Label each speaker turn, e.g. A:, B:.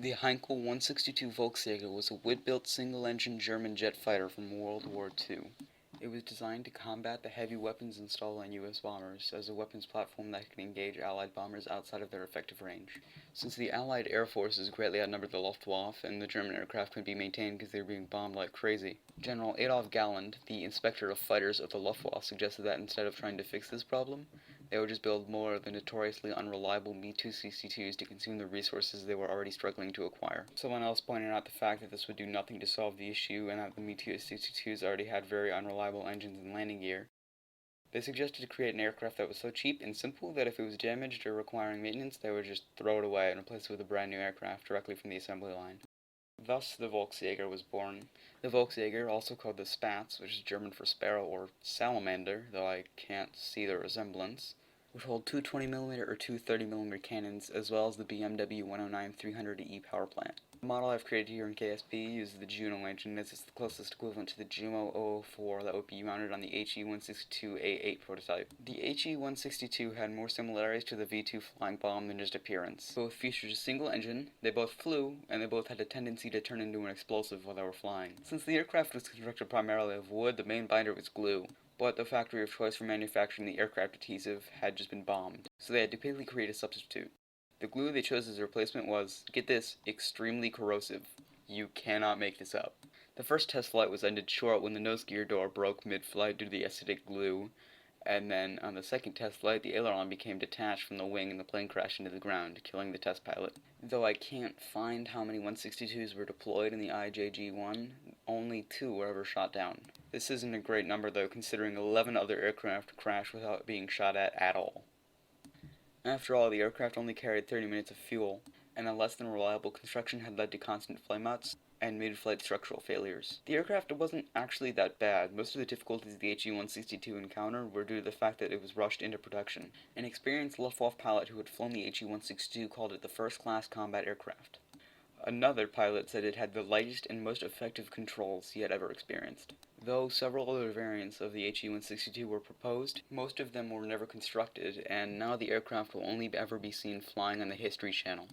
A: The HE-162 Volksjäger was a wood-built single-engine German jet fighter from World War II. It was designed to combat the heavy weapons installed on U.S. bombers as a weapons platform that could engage Allied bombers outside of their effective range. Since the Allied air forces greatly outnumbered the Luftwaffe and the German aircraft couldn't be maintained because they were being bombed like crazy, General Adolf Galland, the inspector of fighters of the Luftwaffe, suggested that instead of trying to fix this problem, they would just build more of the notoriously unreliable Me-262s to consume the resources they were already struggling to acquire. Someone else pointed out the fact that this would do nothing to solve the issue and that the Me-262s already had very unreliable engines and landing gear. They suggested to create an aircraft that was so cheap and simple that if it was damaged or requiring maintenance, they would just throw it away and replace it with a brand new aircraft directly from the assembly line. Thus, the Volksjäger was born. The Volksjäger, also called the Spatz, which is German for sparrow or salamander, though I can't see the resemblance, would hold two 20mm or two 30mm cannons, as well as the BMW 109 300E power plant. The model I've created here in KSP uses the Juno engine, as it's the closest equivalent to the Juno 004 that would be mounted on the HE-162A8 prototype. The HE-162 had more similarities to the V-2 flying bomb than just appearance. Both featured a single engine, they both flew, and they both had a tendency to turn into an explosive while they were flying. Since the aircraft was constructed primarily of wood, the main binder was glue, but the factory of choice for manufacturing the aircraft adhesive had just been bombed, so they had to quickly create a substitute. The glue they chose as a replacement was, get this, extremely corrosive. You cannot make this up. The first test flight was ended short when the nose gear door broke mid-flight due to the acidic glue, and then on the second test flight the aileron became detached from the wing and the plane crashed into the ground, killing the test pilot. Though I can't find how many 162s were deployed in the IJG-1, only 2 were ever shot down. This isn't a great number though, considering 11 other aircraft crashed without being shot at all. After all, the aircraft only carried 30 minutes of fuel, and a less than reliable construction had led to constant flameouts and mid-flight structural failures. The aircraft wasn't actually that bad. Most of the difficulties the HE-162 encountered were due to the fact that it was rushed into production. An experienced Luftwaffe pilot who had flown the HE-162 called it the first-class combat aircraft. Another pilot said it had the lightest and most effective controls he had ever experienced. Though several other variants of the HE-162 were proposed, most of them were never constructed, and now the aircraft will only ever be seen flying on the History Channel.